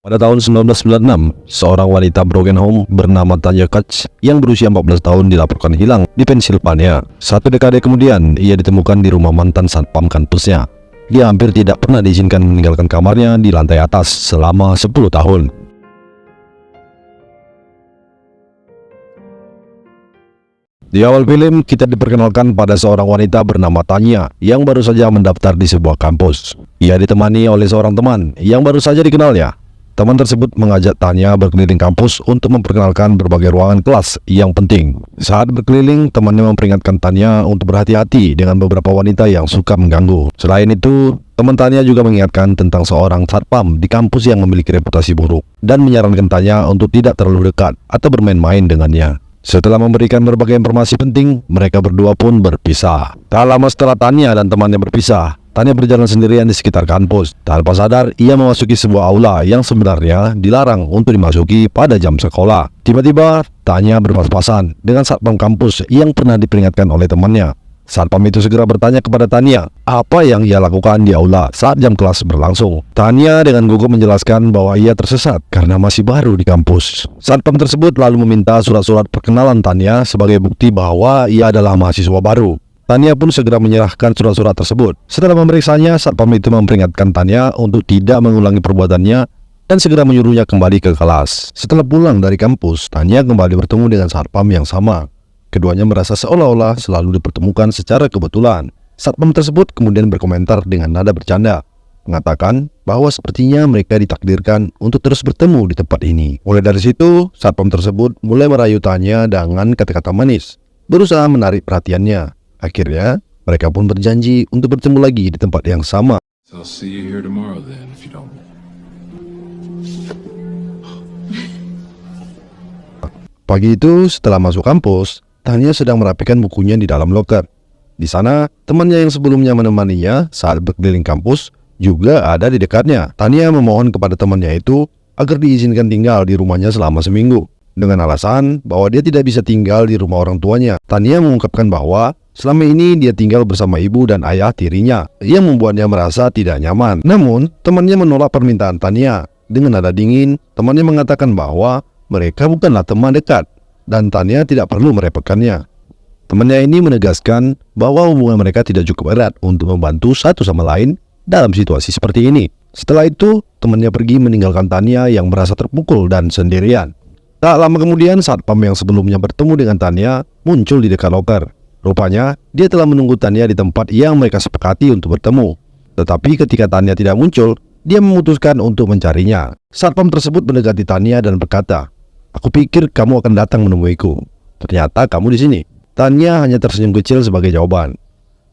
Pada tahun 1996, seorang wanita broken home bernama Tanya Katz yang berusia 14 tahun dilaporkan hilang di Pennsylvania. Satu dekade kemudian, ia ditemukan di rumah mantan satpam kampusnya. Dia hampir tidak pernah diizinkan meninggalkan kamarnya di lantai atas selama 10 tahun. Di awal film, kita diperkenalkan pada seorang wanita bernama Tanya yang baru saja mendaftar di sebuah kampus. Ia ditemani oleh seorang teman yang baru saja dikenalnya. Teman tersebut mengajak Tanya berkeliling kampus untuk memperkenalkan berbagai ruangan kelas yang penting. Saat berkeliling, temannya memperingatkan Tanya untuk berhati-hati dengan beberapa wanita yang suka mengganggu. Selain itu, teman Tanya juga mengingatkan tentang seorang satpam di kampus yang memiliki reputasi buruk dan menyarankan Tanya untuk tidak terlalu dekat atau bermain-main dengannya. Setelah memberikan berbagai informasi penting, mereka berdua pun berpisah. Tak lama setelah Tanya dan temannya berpisah, Tanya berjalan sendirian di sekitar kampus. Tanpa sadar, ia memasuki sebuah aula yang sebenarnya dilarang untuk dimasuki pada jam sekolah. Tiba-tiba, Tanya berpas-pasan dengan satpam kampus yang pernah diperingatkan oleh temannya. Satpam itu segera bertanya kepada Tanya apa yang ia lakukan di aula saat jam kelas berlangsung. Tanya dengan gugup menjelaskan bahwa ia tersesat karena masih baru di kampus. Satpam tersebut lalu meminta surat-surat perkenalan Tanya sebagai bukti bahwa ia adalah mahasiswa baru. Tanya pun segera menyerahkan surat-surat tersebut. Setelah memeriksanya, satpam itu memperingatkan Tanya untuk tidak mengulangi perbuatannya dan segera menyuruhnya kembali ke kelas. Setelah pulang dari kampus, Tanya kembali bertemu dengan satpam yang sama. Keduanya merasa seolah-olah selalu dipertemukan secara kebetulan. Satpam tersebut kemudian berkomentar dengan nada bercanda, mengatakan bahwa sepertinya mereka ditakdirkan untuk terus bertemu di tempat ini. Mulai dari situ, satpam tersebut mulai merayu Tanya dengan kata-kata manis, berusaha menarik perhatiannya. Akhirnya, mereka pun berjanji untuk bertemu lagi di tempat yang sama. So I'll see you here tomorrow then, if you don't. Pagi itu, setelah masuk kampus, Tanya sedang merapikan bukunya di dalam loker. Di sana, temannya yang sebelumnya menemaninya saat berkeliling kampus juga ada di dekatnya. Tanya memohon kepada temannya itu agar diizinkan tinggal di rumahnya selama seminggu. Dengan alasan bahwa dia tidak bisa tinggal di rumah orang tuanya. Tanya mengungkapkan bahwa selama ini dia tinggal bersama ibu dan ayah tirinya, yang membuatnya merasa tidak nyaman. Namun, temannya menolak permintaan Tanya. Dengan nada dingin, temannya mengatakan bahwa mereka bukanlah teman dekat dan Tanya tidak perlu merepotkannya. Temannya ini menegaskan bahwa hubungan mereka tidak cukup erat untuk membantu satu sama lain dalam situasi seperti ini. Setelah itu, temannya pergi meninggalkan Tanya yang merasa terpukul dan sendirian. Tak lama kemudian, satpam yang sebelumnya bertemu dengan Tanya muncul di dekat loker. Rupanya, dia telah menunggu Tanya di tempat yang mereka sepakati untuk bertemu. Tetapi ketika Tanya tidak muncul, dia memutuskan untuk mencarinya. Satpam tersebut mendekati Tanya dan berkata, "Aku pikir kamu akan datang menemuiku. Ternyata kamu di sini." Tanya hanya tersenyum kecil sebagai jawaban.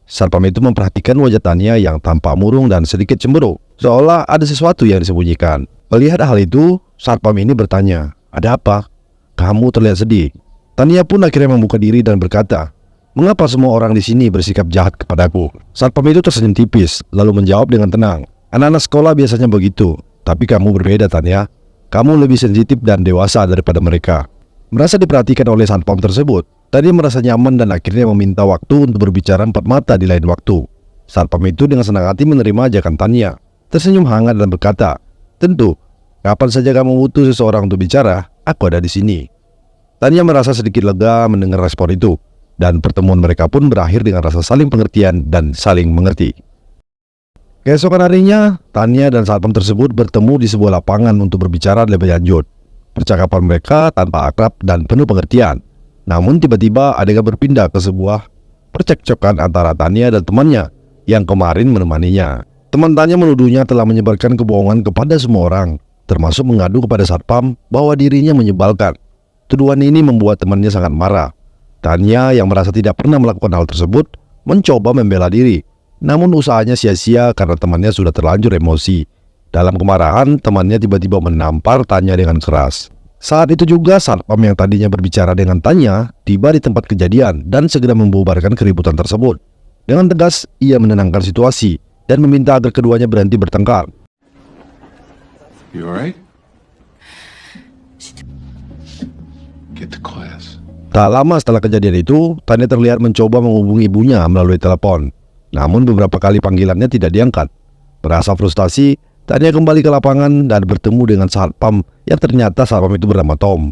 Satpam itu memperhatikan wajah Tanya yang tampak murung dan sedikit cemburu, seolah ada sesuatu yang disembunyikan. Melihat hal itu, satpam ini bertanya, "Ada apa? Kamu terlihat sedih." Tanya pun akhirnya membuka diri dan berkata, "Mengapa semua orang di sini bersikap jahat kepadaku?" Satpam itu tersenyum tipis, lalu menjawab dengan tenang, "Anak-anak sekolah biasanya begitu, tapi kamu berbeda, Tanya. Kamu lebih sensitif dan dewasa daripada mereka." Merasa diperhatikan oleh satpam tersebut, Tanya merasa nyaman dan akhirnya meminta waktu untuk berbicara empat mata di lain waktu. Satpam itu dengan senang hati menerima ajakan Tanya, tersenyum hangat dan berkata, "Tentu, kapan saja kamu butuh seseorang untuk bicara, aku ada di sini." Tanya merasa sedikit lega mendengar respon itu, dan pertemuan mereka pun berakhir dengan rasa saling pengertian dan saling mengerti. Keesokan harinya, Tanya dan satpam tersebut bertemu di sebuah lapangan untuk berbicara lebih lanjut. Percakapan mereka tanpa akrab dan penuh pengertian. Namun tiba-tiba adegan berpindah ke sebuah percekcokan antara Tanya dan temannya yang kemarin menemaninya. Teman Tanya menuduhnya telah menyebarkan kebohongan kepada semua orang, termasuk mengadu kepada satpam bahwa dirinya menyebalkan. Tuduhan ini membuat temannya sangat marah. Tanya yang merasa tidak pernah melakukan hal tersebut mencoba membela diri. Namun usahanya sia-sia karena temannya sudah terlanjur emosi. Dalam kemarahan, temannya tiba-tiba menampar Tanya dengan keras. Saat itu juga satpam yang tadinya berbicara dengan Tanya tiba di tempat kejadian dan segera membubarkan keributan tersebut. Dengan tegas, ia menenangkan situasi dan meminta agar keduanya berhenti bertengkar. You alright? Get to class. Tak lama setelah kejadian itu, Tanya terlihat mencoba menghubungi ibunya melalui telepon. Namun beberapa kali panggilannya tidak diangkat. Merasa frustasi, Tania kembali ke lapangan dan bertemu dengan satpam yang ternyata satpam itu bernama Tom.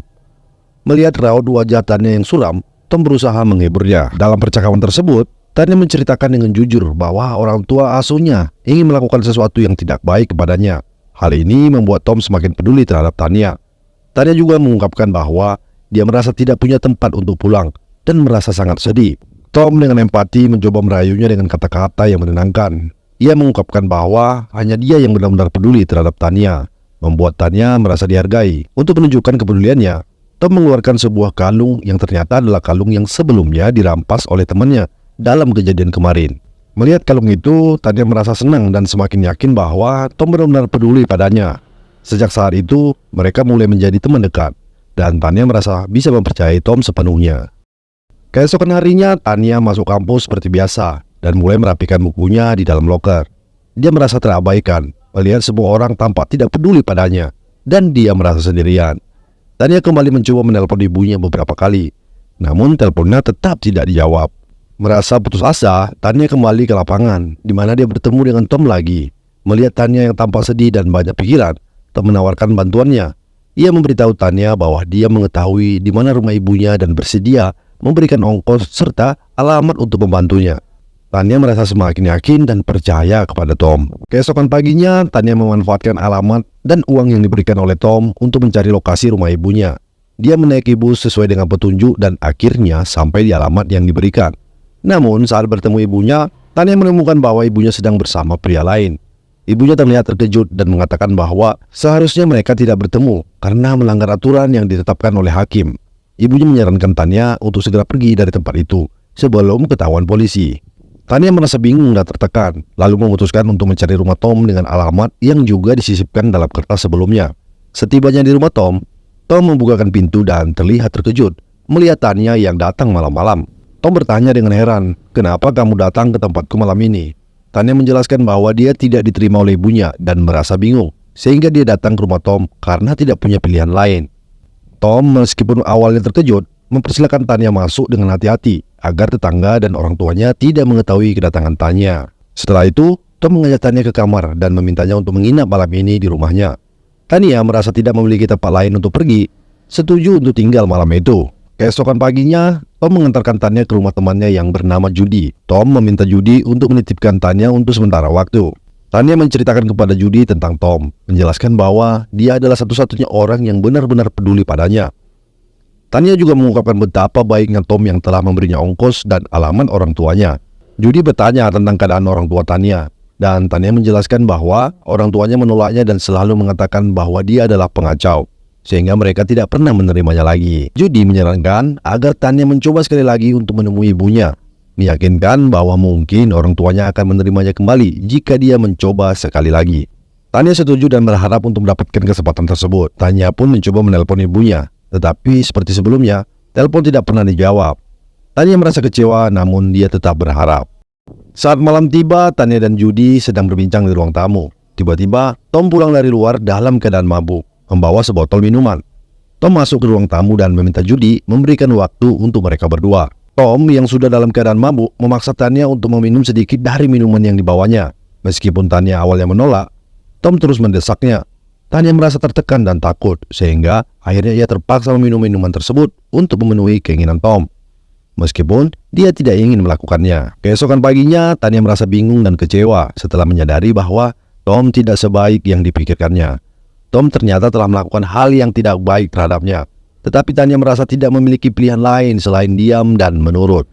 Melihat raut wajah Tania yang suram, Tom berusaha menghiburnya. Dalam percakapan tersebut, Tania menceritakan dengan jujur bahwa orang tua asuhnya ingin melakukan sesuatu yang tidak baik kepadanya. Hal ini membuat Tom semakin peduli terhadap Tania. Tania juga mengungkapkan bahwa dia merasa tidak punya tempat untuk pulang dan merasa sangat sedih. Tom dengan empati mencoba merayunya dengan kata-kata yang menenangkan. Ia mengungkapkan bahwa hanya dia yang benar-benar peduli terhadap Tania, membuat Tania merasa dihargai. Untuk menunjukkan kepeduliannya, Tom mengeluarkan sebuah kalung yang ternyata adalah kalung yang sebelumnya dirampas oleh temannya dalam kejadian kemarin. Melihat kalung itu, Tania merasa senang dan semakin yakin bahwa Tom benar-benar peduli padanya. Sejak saat itu, mereka mulai menjadi teman dekat, dan Tania merasa bisa mempercayai Tom sepenuhnya. Keesokan harinya, Tania masuk kampus seperti biasa dan mulai merapikan bukunya di dalam loker. Dia merasa terabaikan, melihat semua orang tampak tidak peduli padanya, dan dia merasa sendirian. Tania kembali mencoba menelpon ibunya beberapa kali, namun teleponnya tetap tidak dijawab. Merasa putus asa, Tania kembali ke lapangan, di mana dia bertemu dengan Tom lagi. Melihat Tania yang tampak sedih dan banyak pikiran, Tom menawarkan bantuannya. Ia memberitahu Tania bahwa dia mengetahui di mana rumah ibunya dan bersedia memberikan ongkos serta alamat untuk membantunya. Tania merasa semakin yakin dan percaya kepada Tom. Keesokan paginya, Tania memanfaatkan alamat dan uang yang diberikan oleh Tom untuk mencari lokasi rumah ibunya. Dia menaiki bus sesuai dengan petunjuk dan akhirnya sampai di alamat yang diberikan. Namun saat bertemu ibunya, Tania menemukan bahwa ibunya sedang bersama pria lain. Ibunya terlihat terkejut dan mengatakan bahwa seharusnya mereka tidak bertemu karena melanggar aturan yang ditetapkan oleh hakim. Ibunya menyarankan Tania untuk segera pergi dari tempat itu sebelum ketahuan polisi. Tania merasa bingung dan tertekan, lalu memutuskan untuk mencari rumah Tom dengan alamat yang juga disisipkan dalam kertas sebelumnya. Setibanya di rumah Tom membukakan pintu dan terlihat terkejut melihat Tania yang datang malam-malam. Tom bertanya dengan heran, "Kenapa kamu datang ke tempatku malam ini?" Tania menjelaskan bahwa dia tidak diterima oleh ibunya dan merasa bingung, sehingga dia datang ke rumah Tom karena tidak punya pilihan lain. Tom meskipun awalnya terkejut, mempersilakan Tania masuk dengan hati-hati agar tetangga dan orang tuanya tidak mengetahui kedatangan Tania. Setelah itu, Tom mengajak Tania ke kamar dan memintanya untuk menginap malam ini di rumahnya. Tania merasa tidak memiliki tempat lain untuk pergi, setuju untuk tinggal malam itu. Keesokan paginya, Tom mengantarkan Tania ke rumah temannya yang bernama Judy. Tom meminta Judy untuk menitipkan Tania untuk sementara waktu. Tania menceritakan kepada Judy tentang Tom, menjelaskan bahwa dia adalah satu-satunya orang yang benar-benar peduli padanya. Tania juga mengungkapkan betapa baiknya Tom yang telah memberinya ongkos dan alamat orang tuanya. Judy bertanya tentang keadaan orang tua Tania, dan Tania menjelaskan bahwa orang tuanya menolaknya dan selalu mengatakan bahwa dia adalah pengacau, sehingga mereka tidak pernah menerimanya lagi. Judy menyarankan agar Tania mencoba sekali lagi untuk menemui ibunya, meyakinkan bahwa mungkin orang tuanya akan menerimanya kembali jika dia mencoba sekali lagi. Tania setuju dan berharap untuk mendapatkan kesempatan tersebut. Tania pun mencoba menelpon ibunya, tetapi seperti sebelumnya, telepon tidak pernah dijawab. Tania merasa kecewa, namun dia tetap berharap. Saat malam tiba, Tania dan Judy sedang berbincang di ruang tamu. Tiba-tiba, Tom pulang dari luar dalam keadaan mabuk, membawa sebotol minuman. Tom masuk ke ruang tamu dan meminta Judy memberikan waktu untuk mereka berdua. Tom yang sudah dalam keadaan mabuk memaksa Tania untuk meminum sedikit dari minuman yang dibawanya. Meskipun Tania awalnya menolak, Tom terus mendesaknya. Tania merasa tertekan dan takut, sehingga akhirnya ia terpaksa meminum minuman tersebut untuk memenuhi keinginan Tom. Meskipun dia tidak ingin melakukannya. Keesokan paginya, Tania merasa bingung dan kecewa setelah menyadari bahwa Tom tidak sebaik yang dipikirkannya. Tom ternyata telah melakukan hal yang tidak baik terhadapnya. Tetapi Tania merasa tidak memiliki pilihan lain selain diam dan menurut.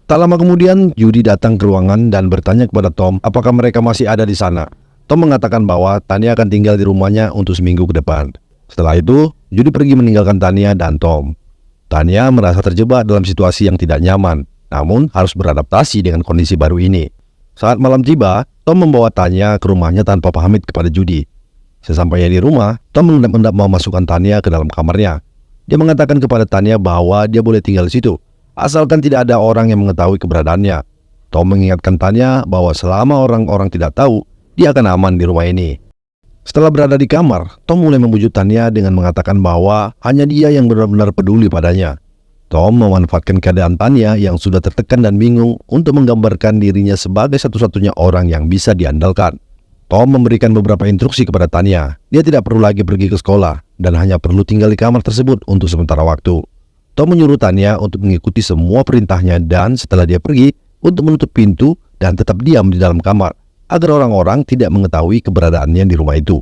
Tak lama kemudian, Judy datang ke ruangan dan bertanya kepada Tom apakah mereka masih ada di sana. Tom mengatakan bahwa Tania akan tinggal di rumahnya untuk seminggu ke depan. Setelah itu, Judy pergi meninggalkan Tania dan Tom. Tania merasa terjebak dalam situasi yang tidak nyaman, namun harus beradaptasi dengan kondisi baru ini. Saat malam tiba, Tom membawa Tania ke rumahnya tanpa pamit kepada Judy. Sesampainya di rumah, Tom mengendap-endap memasukkan Tania ke dalam kamarnya. Dia mengatakan kepada Tania bahwa dia boleh tinggal di situ, asalkan tidak ada orang yang mengetahui keberadaannya. Tom mengingatkan Tania bahwa selama orang-orang tidak tahu, dia akan aman di rumah ini. Setelah berada di kamar, Tom mulai membujuk Tania dengan mengatakan bahwa hanya dia yang benar-benar peduli padanya. Tom memanfaatkan keadaan Tania yang sudah tertekan dan bingung untuk menggambarkan dirinya sebagai satu-satunya orang yang bisa diandalkan. Tom memberikan beberapa instruksi kepada Tanya. Dia tidak perlu lagi pergi ke sekolah dan hanya perlu tinggal di kamar tersebut untuk sementara waktu. Tom menyuruh Tanya untuk mengikuti semua perintahnya dan setelah dia pergi, untuk menutup pintu dan tetap diam di dalam kamar agar orang-orang tidak mengetahui keberadaannya di rumah itu.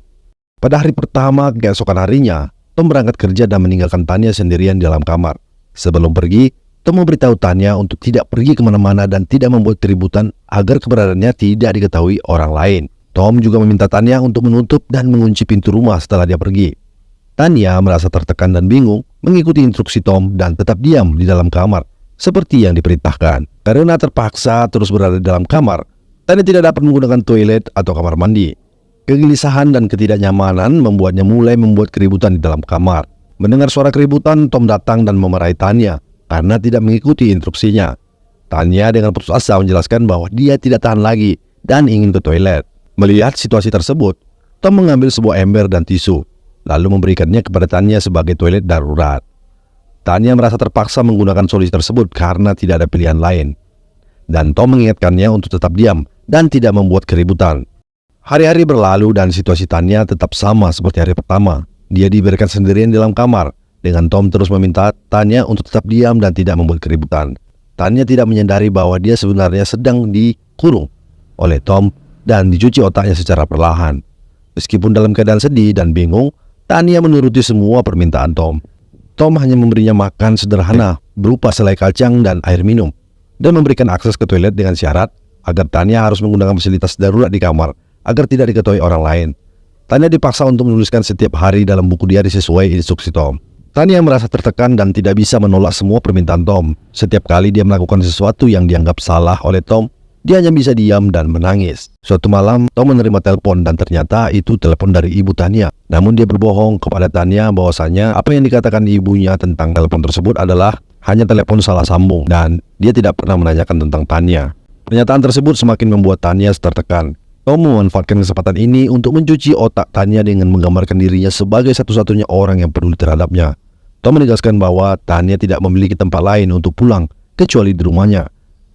Pada hari pertama keesokan harinya, Tom berangkat kerja dan meninggalkan Tanya sendirian di dalam kamar. Sebelum pergi, Tom memberitahu Tanya untuk tidak pergi kemana-mana dan tidak membuat keributan agar keberadaannya tidak diketahui orang lain. Tom juga meminta Tanya untuk menutup dan mengunci pintu rumah setelah dia pergi. Tanya merasa tertekan dan bingung mengikuti instruksi Tom dan tetap diam di dalam kamar seperti yang diperintahkan. Karena terpaksa terus berada di dalam kamar, Tanya tidak dapat menggunakan toilet atau kamar mandi. Kegelisahan dan ketidaknyamanan membuatnya mulai membuat keributan di dalam kamar. Mendengar suara keributan, Tom datang dan memarahi Tanya karena tidak mengikuti instruksinya. Tanya dengan putus asa menjelaskan bahwa dia tidak tahan lagi dan ingin ke toilet. Melihat situasi tersebut, Tom mengambil sebuah ember dan tisu, lalu memberikannya kepada Tanya sebagai toilet darurat. Tanya merasa terpaksa menggunakan solusi tersebut karena tidak ada pilihan lain. Dan Tom mengingatkannya untuk tetap diam dan tidak membuat keributan. Hari-hari berlalu dan situasi Tanya tetap sama seperti hari pertama. Dia dibiarkan sendirian di dalam kamar, dengan Tom terus meminta Tanya untuk tetap diam dan tidak membuat keributan. Tanya tidak menyadari bahwa dia sebenarnya sedang dikurung oleh Tom dan dicuci otaknya secara perlahan. Meskipun dalam keadaan sedih dan bingung, Tanya menuruti semua permintaan Tom. Tom hanya memberinya makan sederhana berupa selai kacang dan air minum, dan memberikan akses ke toilet dengan syarat agar Tanya harus menggunakan fasilitas darurat di kamar agar tidak diketahui orang lain. Tanya dipaksa untuk menuliskan setiap hari dalam buku diari sesuai instruksi Tom. Tanya merasa tertekan dan tidak bisa menolak semua permintaan Tom. Setiap kali dia melakukan sesuatu yang dianggap salah oleh Tom, dia hanya bisa diam dan menangis. Suatu malam, Tom menerima telepon dan ternyata itu telepon dari ibu Tanya. Namun dia berbohong kepada Tanya bahwasanya apa yang dikatakan ibunya tentang telepon tersebut adalah hanya telepon salah sambung dan dia tidak pernah menanyakan tentang Tanya. Pernyataan tersebut semakin membuat Tanya tertekan. Tom memanfaatkan kesempatan ini untuk mencuci otak Tanya dengan menggambarkan dirinya sebagai satu-satunya orang yang peduli terhadapnya. Tom menegaskan bahwa Tanya tidak memiliki tempat lain untuk pulang kecuali di rumahnya,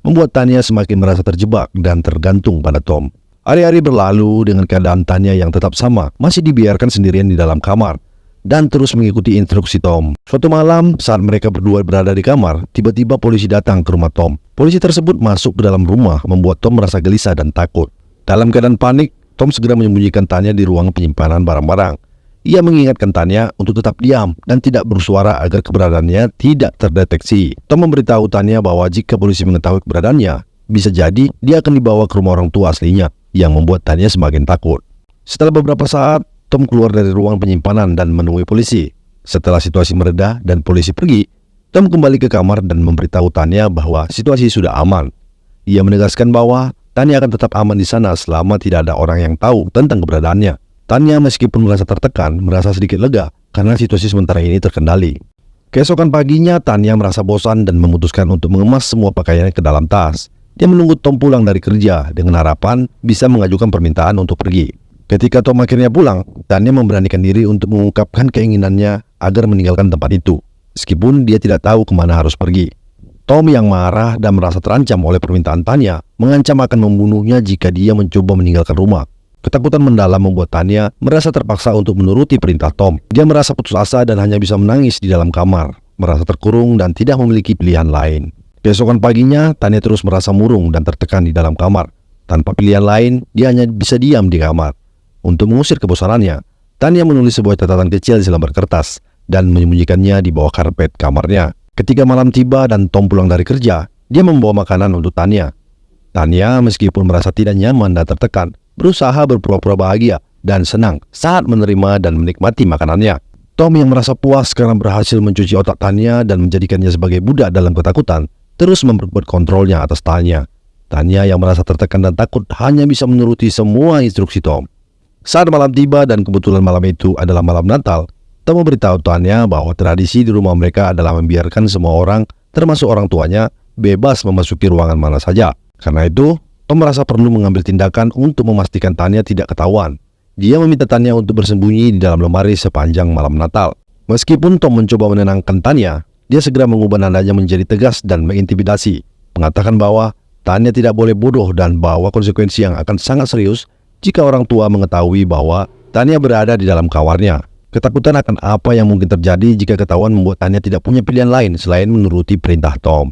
membuat Tanya semakin merasa terjebak dan tergantung pada Tom. Hari-hari berlalu dengan keadaan Tanya yang tetap sama, masih dibiarkan sendirian di dalam kamar dan terus mengikuti instruksi Tom. Suatu malam, saat mereka berdua berada di kamar, tiba-tiba polisi datang ke rumah Tom. Polisi tersebut masuk ke dalam rumah, membuat Tom merasa gelisah dan takut. Dalam keadaan panik, Tom segera menyembunyikan Tanya di ruang penyimpanan barang-barang. Ia mengingatkan Tanya untuk tetap diam dan tidak bersuara agar keberadaannya tidak terdeteksi. Tom memberitahu Tanya bahwa jika polisi mengetahui keberadaannya, bisa jadi dia akan dibawa ke rumah orang tua aslinya, yang membuat Tanya semakin takut. Setelah beberapa saat, Tom keluar dari ruang penyimpanan dan menemui polisi. Setelah situasi mereda dan polisi pergi, Tom kembali ke kamar dan memberitahu Tanya bahwa situasi sudah aman. Ia menegaskan bahwa Tanya akan tetap aman di sana selama tidak ada orang yang tahu tentang keberadaannya. Tanya meskipun merasa tertekan, merasa sedikit lega karena situasi sementara ini terkendali. Keesokan paginya, Tanya merasa bosan dan memutuskan untuk mengemas semua pakaiannya ke dalam tas. Dia menunggu Tom pulang dari kerja dengan harapan bisa mengajukan permintaan untuk pergi. Ketika Tom akhirnya pulang, Tanya memberanikan diri untuk mengungkapkan keinginannya agar meninggalkan tempat itu, meskipun dia tidak tahu kemana harus pergi. Tom yang marah dan merasa terancam oleh permintaan Tanya, mengancam akan membunuhnya jika dia mencoba meninggalkan rumah. Ketakutan mendalam membuat Tanya merasa terpaksa untuk menuruti perintah Tom. Dia merasa putus asa dan hanya bisa menangis di dalam kamar, merasa terkurung dan tidak memiliki pilihan lain. Keesokan paginya, Tanya terus merasa murung dan tertekan di dalam kamar. Tanpa pilihan lain, dia hanya bisa diam di kamar. Untuk mengusir kebosanannya, Tanya menulis sebuah catatan kecil di selembar kertas dan menyembunyikannya di bawah karpet kamarnya. Ketika malam tiba dan Tom pulang dari kerja, dia membawa makanan untuk Tanya. Tanya meskipun merasa tidak nyaman dan tertekan, berusaha berpura-pura bahagia dan senang saat menerima dan menikmati makanannya. Tom yang merasa puas karena berhasil mencuci otak Tanya dan menjadikannya sebagai budak dalam ketakutan, terus memperkuat kontrolnya atas Tanya. Tanya yang merasa tertekan dan takut hanya bisa menuruti semua instruksi Tom. Saat malam tiba dan kebetulan malam itu adalah malam Natal, Tom memberitahu Tanya bahwa tradisi di rumah mereka adalah membiarkan semua orang, termasuk orang tuanya, bebas memasuki ruangan mana saja. Karena itu, Tom merasa perlu mengambil tindakan untuk memastikan Tanya tidak ketahuan. Dia meminta Tanya untuk bersembunyi di dalam lemari sepanjang malam Natal. Meskipun Tom mencoba menenangkan Tanya, dia segera mengubah nadanya menjadi tegas dan mengintimidasi, mengatakan bahwa Tanya tidak boleh bodoh dan bahwa konsekuensi yang akan sangat serius jika orang tua mengetahui bahwa Tanya berada di dalam kamarnya. Ketakutan akan apa yang mungkin terjadi jika ketahuan membuat Tanya tidak punya pilihan lain selain menuruti perintah Tom.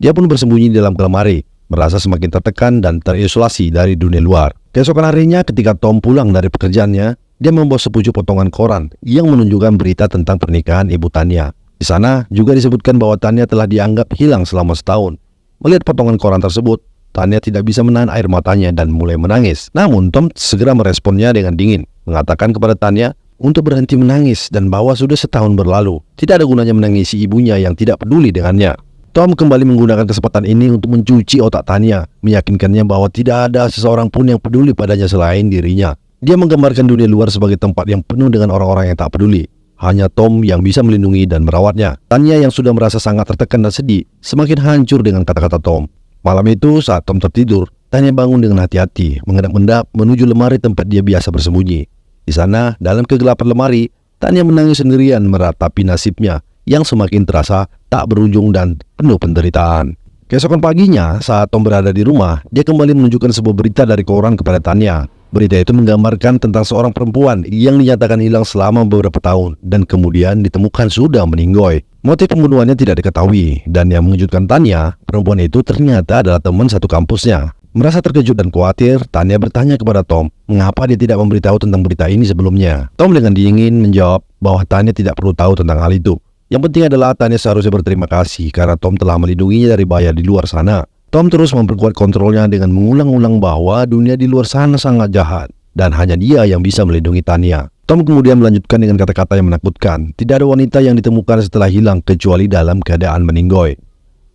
Dia pun bersembunyi di dalam lemari, merasa semakin tertekan dan terisolasi dari dunia luar. Keesokan harinya ketika Tom pulang dari pekerjaannya, dia membawa sepucuk potongan koran yang menunjukkan berita tentang pernikahan ibu Tanya. Di sana juga disebutkan bahwa Tanya telah dianggap hilang selama setahun. Melihat potongan koran tersebut, Tanya tidak bisa menahan air matanya dan mulai menangis. Namun Tom segera meresponnya dengan dingin, mengatakan kepada Tanya untuk berhenti menangis dan bahwa sudah setahun berlalu. Tidak ada gunanya menangisi ibunya yang tidak peduli dengannya. Tom kembali menggunakan kesempatan ini untuk mencuci otak Tanya, meyakinkannya bahwa tidak ada seseorang pun yang peduli padanya selain dirinya. Dia menggambarkan dunia luar sebagai tempat yang penuh dengan orang-orang yang tak peduli. Hanya Tom yang bisa melindungi dan merawatnya. Tanya yang sudah merasa sangat tertekan dan sedih, semakin hancur dengan kata-kata Tom. Malam itu saat Tom tertidur, Tanya bangun dengan hati-hati, mengendap-endap menuju lemari tempat dia biasa bersembunyi. Di sana, dalam kegelapan lemari, Tanya menangis sendirian meratapi nasibnya yang semakin terasa tak berujung dan penuh penderitaan. Keesokan paginya, saat Tom berada di rumah, dia kembali menunjukkan sebuah berita dari koran kepada Tanya. Berita itu menggambarkan tentang seorang perempuan yang dinyatakan hilang selama beberapa tahun dan kemudian ditemukan sudah meninggoy. Motif pembunuhannya tidak diketahui, dan yang mengejutkan Tanya, perempuan itu ternyata adalah teman satu kampusnya. Merasa terkejut dan khawatir, Tanya bertanya kepada Tom mengapa dia tidak memberitahu tentang berita ini sebelumnya. Tom dengan dingin menjawab bahwa Tanya tidak perlu tahu tentang hal itu. Yang penting adalah Tanya seharusnya berterima kasih karena Tom telah melindunginya dari bahaya di luar sana. Tom terus memperkuat kontrolnya dengan mengulang-ulang bahwa dunia di luar sana sangat jahat dan hanya dia yang bisa melindungi Tanya. Tom kemudian melanjutkan dengan kata-kata yang menakutkan. Tidak ada wanita yang ditemukan setelah hilang kecuali dalam keadaan meninggoy.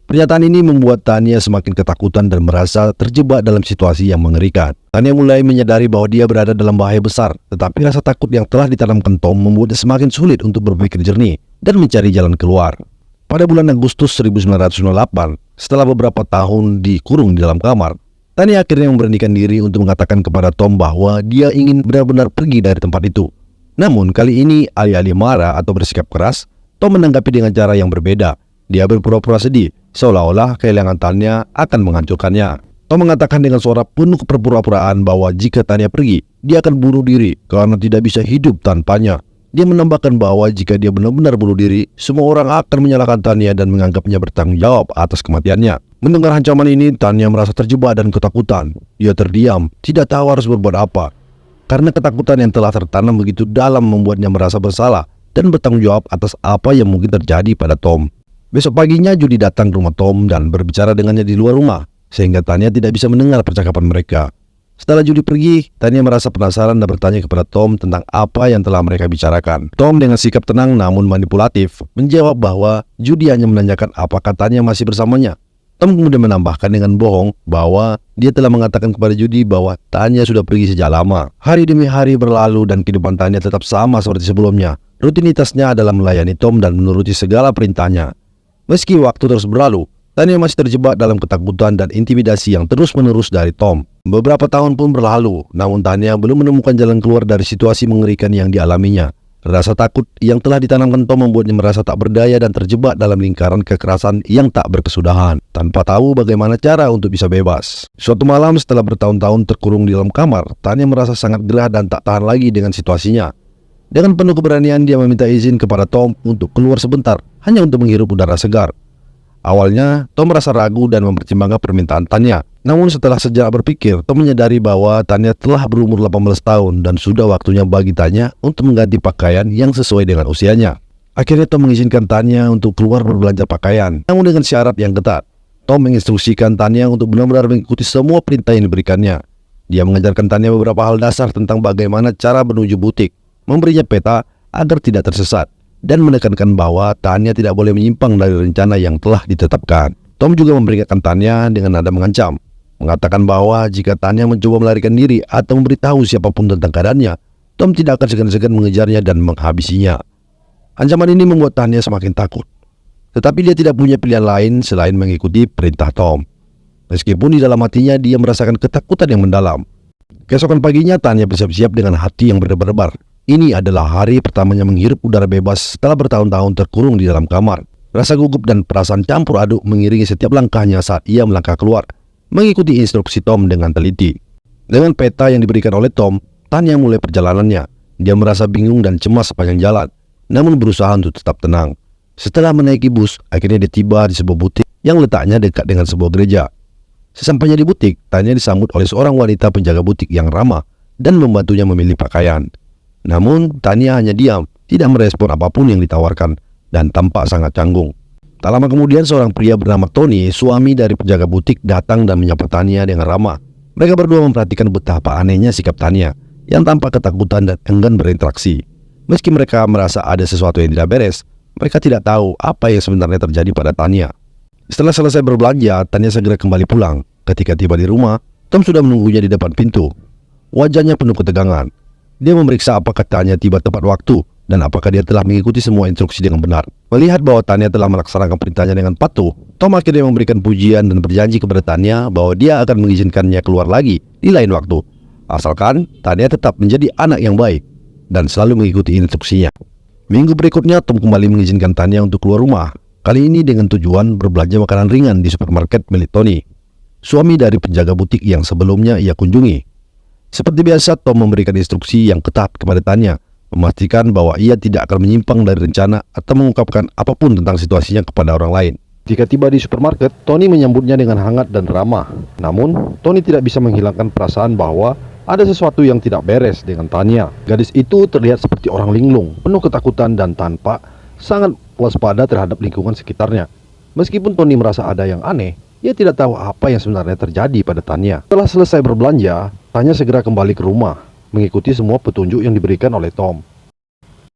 Pernyataan ini membuat Tanya semakin ketakutan dan merasa terjebak dalam situasi yang mengerikan. Tanya mulai menyadari bahwa dia berada dalam bahaya besar, tetapi rasa takut yang telah ditanamkan Tom membuatnya semakin sulit untuk berpikir jernih dan mencari jalan keluar. Pada bulan Agustus 1998, setelah beberapa tahun dikurung di dalam kamar, Tanya akhirnya memberanikan diri untuk mengatakan kepada Tom bahwa dia ingin benar-benar pergi dari tempat itu. Namun kali ini alih-alih marah atau bersikap keras, Tom menanggapi dengan cara yang berbeda. Dia berpura-pura sedih, seolah-olah kehilangan Tanya akan menghancurkannya. Tom mengatakan dengan suara penuh kepura-puraan bahwa jika Tanya pergi, dia akan bunuh diri karena tidak bisa hidup tanpanya. Dia menambahkan bahwa jika dia benar-benar bunuh diri, semua orang akan menyalahkan Tanya dan menganggapnya bertanggung jawab atas kematiannya. Mendengar ancaman ini, Tanya merasa terjebak dan ketakutan. Dia terdiam, tidak tahu harus berbuat apa. Karena ketakutan yang telah tertanam begitu dalam membuatnya merasa bersalah dan bertanggung jawab atas apa yang mungkin terjadi pada Tom. Besok paginya Judy datang ke rumah Tom dan berbicara dengannya di luar rumah, sehingga Tanya tidak bisa mendengar percakapan mereka. Setelah Judy pergi, Tanya merasa penasaran dan bertanya kepada Tom tentang apa yang telah mereka bicarakan. Tom dengan sikap tenang namun manipulatif menjawab bahwa Judy hanya menanyakan apakah Tanya masih bersamanya. Tom kemudian menambahkan dengan bohong bahwa dia telah mengatakan kepada Judy bahwa Tanya sudah pergi sejak lama. Hari demi hari berlalu dan kehidupan Tanya tetap sama seperti sebelumnya. Rutinitasnya adalah melayani Tom dan menuruti segala perintahnya. Meski waktu terus berlalu, Tanya masih terjebak dalam ketakutan dan intimidasi yang terus-menerus dari Tom. Beberapa tahun pun berlalu, namun Tanya belum menemukan jalan keluar dari situasi mengerikan yang dialaminya. Rasa takut yang telah ditanamkan Tom membuatnya merasa tak berdaya dan terjebak dalam lingkaran kekerasan yang tak berkesudahan, tanpa tahu bagaimana cara untuk bisa bebas. Suatu malam setelah bertahun-tahun terkurung di dalam kamar, Tanya merasa sangat gerah dan tak tahan lagi dengan situasinya. Dengan penuh keberanian dia meminta izin kepada Tom untuk keluar sebentar, hanya untuk menghirup udara segar. Awalnya, Tom merasa ragu dan mempertimbangkan permintaan Tanya. Namun setelah sejenak berpikir, Tom menyadari bahwa Tanya telah berumur 18 tahun dan sudah waktunya bagi Tanya untuk mengganti pakaian yang sesuai dengan usianya. Akhirnya Tom mengizinkan Tanya untuk keluar berbelanja pakaian, namun dengan syarat yang ketat. Tom menginstruksikan Tanya untuk benar-benar mengikuti semua perintah yang diberikannya. Dia mengajarkan Tanya beberapa hal dasar tentang bagaimana cara menuju butik, memberinya peta agar tidak tersesat, dan menekankan bahwa Tanya tidak boleh menyimpang dari rencana yang telah ditetapkan. Tom juga memperingatkan Tanya dengan nada mengancam, mengatakan bahwa jika Tanya mencoba melarikan diri atau memberitahu siapapun tentang keadaannya, Tom tidak akan segan-segan mengejarnya dan menghabisinya. Ancaman ini membuat Tanya semakin takut, tetapi dia tidak punya pilihan lain selain mengikuti perintah Tom. Meskipun di dalam hatinya dia merasakan ketakutan yang mendalam. Keesokan paginya Tanya bersiap-siap dengan hati yang berdebar-debar. Ini adalah hari pertamanya menghirup udara bebas setelah bertahun-tahun terkurung di dalam kamar. Rasa gugup dan perasaan campur aduk mengiringi setiap langkahnya saat ia melangkah keluar, mengikuti instruksi Tom dengan teliti. Dengan peta yang diberikan oleh Tom, Tanya mulai perjalanannya. Dia merasa bingung dan cemas sepanjang jalan, namun berusaha untuk tetap tenang. Setelah menaiki bus, akhirnya dia tiba di sebuah butik yang letaknya dekat dengan sebuah gereja. Sesampainya di butik, Tanya disambut oleh seorang wanita penjaga butik yang ramah dan membantunya memilih pakaian. Namun, Tanya hanya diam, tidak merespon apapun yang ditawarkan, dan tampak sangat canggung. Tak lama kemudian, seorang pria bernama Tony, suami dari penjaga butik, datang dan menyapa Tanya dengan ramah. Mereka berdua memperhatikan betapa anehnya sikap Tanya, yang tampak ketakutan dan enggan berinteraksi. Meski mereka merasa ada sesuatu yang tidak beres, mereka tidak tahu apa yang sebenarnya terjadi pada Tanya. Setelah selesai berbelanja, Tanya segera kembali pulang. Ketika tiba di rumah, Tom sudah menunggunya di depan pintu. Wajahnya penuh ketegangan. Dia memeriksa apakah Tanya tiba tepat waktu dan apakah dia telah mengikuti semua instruksi dengan benar. Melihat bahwa Tanya telah melaksanakan perintahnya dengan patuh, Tom akhirnya memberikan pujian dan berjanji kepada Tanya bahwa dia akan mengizinkannya keluar lagi di lain waktu, asalkan Tanya tetap menjadi anak yang baik dan selalu mengikuti instruksinya. Minggu berikutnya, Tom kembali mengizinkan Tanya untuk keluar rumah, kali ini dengan tujuan berbelanja makanan ringan di supermarket milik Tony, suami dari penjaga butik yang sebelumnya ia kunjungi. Seperti biasa, Tom memberikan instruksi yang ketat kepada Tanya, memastikan bahwa ia tidak akan menyimpang dari rencana atau mengungkapkan apapun tentang situasinya kepada orang lain. Jika tiba di supermarket, Tony menyambutnya dengan hangat dan ramah. Namun, Tony tidak bisa menghilangkan perasaan bahwa ada sesuatu yang tidak beres dengan Tanya. Gadis itu terlihat seperti orang linglung, penuh ketakutan dan tampak sangat waspada terhadap lingkungan sekitarnya. Meskipun Tony merasa ada yang aneh, ia tidak tahu apa yang sebenarnya terjadi pada Tanya. Setelah selesai berbelanja, Tanya segera kembali ke rumah, mengikuti semua petunjuk yang diberikan oleh Tom.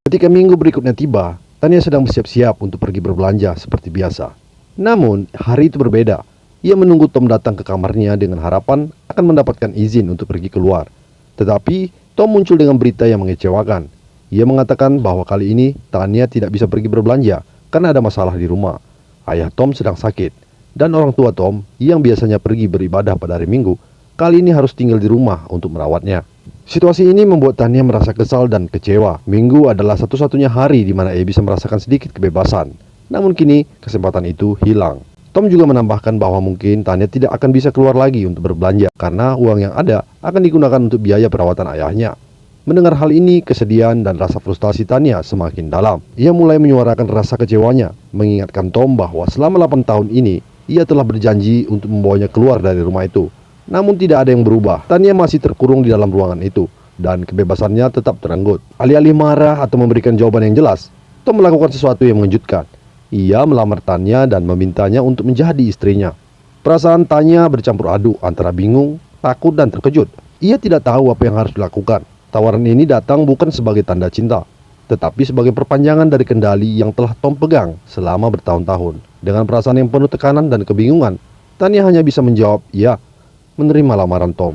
Ketika minggu berikutnya tiba, Tanya sedang bersiap-siap untuk pergi berbelanja seperti biasa. Namun, hari itu berbeda. Ia menunggu Tom datang ke kamarnya dengan harapan akan mendapatkan izin untuk pergi keluar. Tetapi, Tom muncul dengan berita yang mengecewakan. Ia mengatakan bahwa kali ini Tanya tidak bisa pergi berbelanja karena ada masalah di rumah. Ayah Tom sedang sakit, dan orang tua Tom yang biasanya pergi beribadah pada hari Minggu, kali ini harus tinggal di rumah untuk merawatnya. Situasi ini membuat Tanya merasa kesal dan kecewa. Minggu adalah satu-satunya hari di mana ia bisa merasakan sedikit kebebasan. Namun kini, kesempatan itu hilang. Tom juga menambahkan bahwa mungkin Tanya tidak akan bisa keluar lagi untuk berbelanja karena uang yang ada akan digunakan untuk biaya perawatan ayahnya. Mendengar hal ini, kesedihan dan rasa frustasi Tanya semakin dalam. Ia mulai menyuarakan rasa kecewanya, mengingatkan Tom bahwa selama 8 tahun ini, ia telah berjanji untuk membawanya keluar dari rumah itu. Namun tidak ada yang berubah. Tanya masih terkurung di dalam ruangan itu, dan kebebasannya tetap terenggut. Alih-alih marah atau memberikan jawaban yang jelas, Tom melakukan sesuatu yang mengejutkan. Ia melamar Tanya dan memintanya untuk menjadi istrinya. Perasaan Tanya bercampur aduk antara bingung, takut, dan terkejut. Ia tidak tahu apa yang harus dilakukan. Tawaran ini datang bukan sebagai tanda cinta, tetapi sebagai perpanjangan dari kendali yang telah Tom pegang selama bertahun-tahun. Dengan perasaan yang penuh tekanan dan kebingungan, Tanya hanya bisa menjawab ya, menerima lamaran Tom.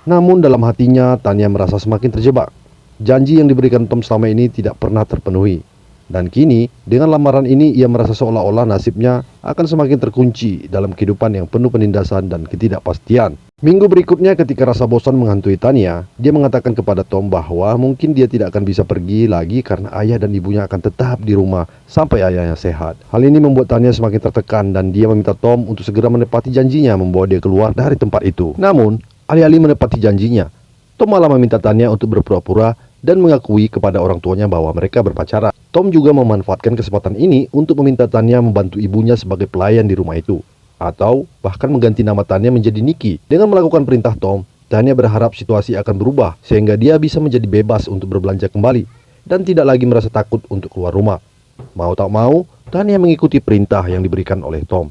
Namun dalam hatinya, Tanya merasa semakin terjebak. Janji yang diberikan Tom selama ini tidak pernah terpenuhi. Dan kini, dengan lamaran ini, ia merasa seolah-olah nasibnya akan semakin terkunci dalam kehidupan yang penuh penindasan dan ketidakpastian. Minggu berikutnya, ketika rasa bosan menghantui Tanya, dia mengatakan kepada Tom bahwa mungkin dia tidak akan bisa pergi lagi karena ayah dan ibunya akan tetap di rumah sampai ayahnya sehat. Hal ini membuat Tanya semakin tertekan dan dia meminta Tom untuk segera menepati janjinya membawa dia keluar dari tempat itu. Namun, alih-alih menepati janjinya, Tom malah meminta Tanya untuk berpura-pura dan mengakui kepada orang tuanya bahwa mereka berpacaran. Tom juga memanfaatkan kesempatan ini untuk meminta Tanya membantu ibunya sebagai pelayan di rumah itu, atau bahkan mengganti nama Tanya menjadi Nikki. Dengan melakukan perintah Tom, Tanya berharap situasi akan berubah sehingga dia bisa menjadi bebas untuk berbelanja kembali dan tidak lagi merasa takut untuk keluar rumah. Mau tak mau, Tanya mengikuti perintah yang diberikan oleh Tom.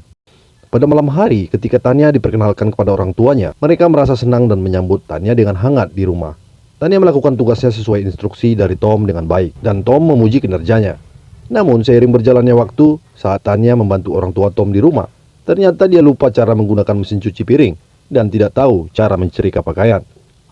Pada malam hari, ketika Tanya diperkenalkan kepada orang tuanya, mereka merasa senang dan menyambut Tanya dengan hangat di rumah. Tanya melakukan tugasnya sesuai instruksi dari Tom dengan baik, dan Tom memuji kinerjanya. Namun, seiring berjalannya waktu, saat Tanya membantu orang tua Tom di rumah, ternyata dia lupa cara menggunakan mesin cuci piring dan tidak tahu cara mencerika pakaian.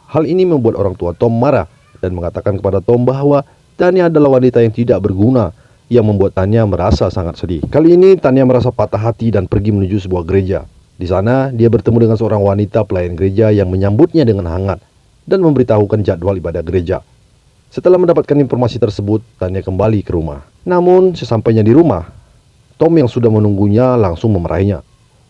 Hal ini membuat orang tua Tom marah dan mengatakan kepada Tom bahwa Tanya adalah wanita yang tidak berguna, yang membuat Tanya merasa sangat sedih. Kali ini Tanya merasa patah hati dan pergi menuju sebuah gereja. Di sana, dia bertemu dengan seorang wanita pelayan gereja yang menyambutnya dengan hangat dan memberitahukan jadwal ibadah gereja. Setelah mendapatkan informasi tersebut, Tanya kembali ke rumah. Namun, sesampainya di rumah, Tom yang sudah menunggunya langsung memarahinya.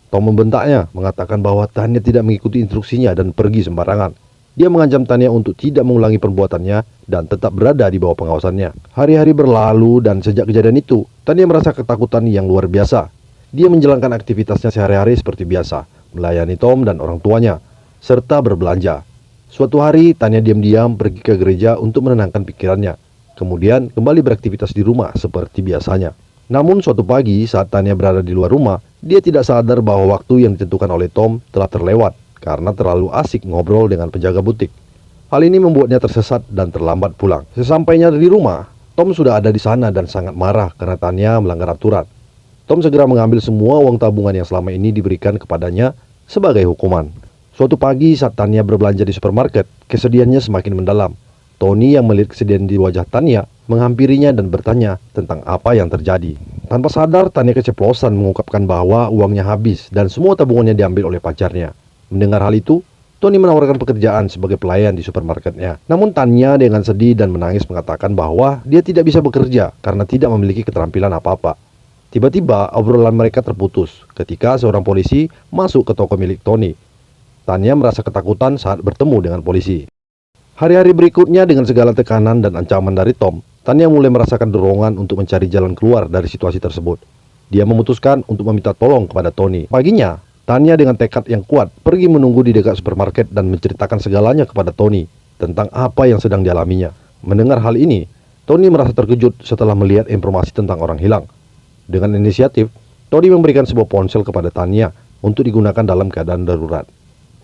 Tom membentaknya, mengatakan bahwa Tanya tidak mengikuti instruksinya dan pergi sembarangan. Dia mengancam Tania untuk tidak mengulangi perbuatannya dan tetap berada di bawah pengawasannya. Hari-hari berlalu dan sejak kejadian itu, Tania merasa ketakutan yang luar biasa. Dia menjalankan aktivitasnya sehari-hari seperti biasa, melayani Tom dan orang tuanya, serta berbelanja. Suatu hari, Tania diam-diam pergi ke gereja untuk menenangkan pikirannya. Kemudian kembali beraktivitas di rumah seperti biasanya. Namun suatu pagi saat Tania berada di luar rumah, dia tidak sadar bahwa waktu yang ditentukan oleh Tom telah terlewat karena terlalu asik ngobrol dengan penjaga butik. Hal ini membuatnya tersesat dan terlambat pulang. Sesampainya di rumah, Tom sudah ada di sana dan sangat marah karena Tania melanggar aturan. Tom segera mengambil semua uang tabungan yang selama ini diberikan kepadanya sebagai hukuman. Suatu pagi saat Tania berbelanja di supermarket, kesedihannya semakin mendalam. Tony yang melihat kesedihan di wajah Tania menghampirinya dan bertanya tentang apa yang terjadi. Tanpa sadar, Tania keceplosan mengungkapkan bahwa uangnya habis dan semua tabungannya diambil oleh pacarnya. Mendengar hal itu, Tony menawarkan pekerjaan sebagai pelayan di supermarketnya. Namun Tania dengan sedih dan menangis mengatakan bahwa dia tidak bisa bekerja karena tidak memiliki keterampilan apa-apa. Tiba-tiba obrolan mereka terputus ketika seorang polisi masuk ke toko milik Tony. Tania merasa ketakutan saat bertemu dengan polisi. Hari-hari berikutnya dengan segala tekanan dan ancaman dari Tom, Tania mulai merasakan dorongan untuk mencari jalan keluar dari situasi tersebut. Dia memutuskan untuk meminta tolong kepada Tony. Paginya, Tania dengan tekad yang kuat pergi menunggu di dekat supermarket dan menceritakan segalanya kepada Tony tentang apa yang sedang dialaminya. Mendengar hal ini, Tony merasa terkejut setelah melihat informasi tentang orang hilang. Dengan inisiatif, Tony memberikan sebuah ponsel kepada Tania untuk digunakan dalam keadaan darurat.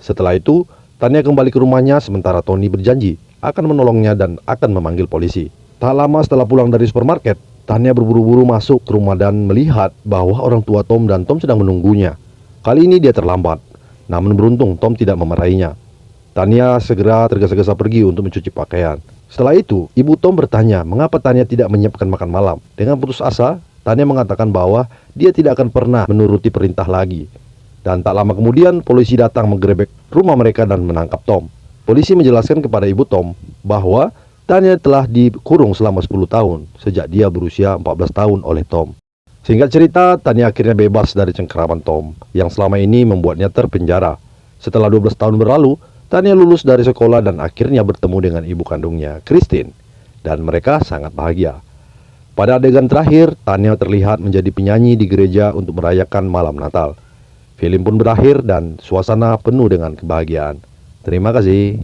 Setelah itu, Tania kembali ke rumahnya sementara Tony berjanji akan menolongnya dan akan memanggil polisi. Tak lama setelah pulang dari supermarket, Tania berburu-buru masuk ke rumah dan melihat bahwa orang tua Tom dan Tom sedang menunggunya. Kali ini dia terlambat, namun beruntung Tom tidak memarahinya. Tania segera tergesa-gesa pergi untuk mencuci pakaian. Setelah itu, ibu Tom bertanya mengapa Tania tidak menyiapkan makan malam. Dengan putus asa, Tania mengatakan bahwa dia tidak akan pernah menuruti perintah lagi. Dan tak lama kemudian, polisi datang menggerebek rumah mereka dan menangkap Tom. Polisi menjelaskan kepada ibu Tom bahwa Tania telah dikurung selama 10 tahun sejak dia berusia 14 tahun oleh Tom. Singkat cerita, Tania akhirnya bebas dari cengkeraman Tom yang selama ini membuatnya terpenjara. Setelah 12 tahun berlalu, Tania lulus dari sekolah dan akhirnya bertemu dengan ibu kandungnya, Christine. Dan mereka sangat bahagia. Pada adegan terakhir, Tania terlihat menjadi penyanyi di gereja untuk merayakan malam Natal. Film pun berakhir dan suasana penuh dengan kebahagiaan. Terima kasih.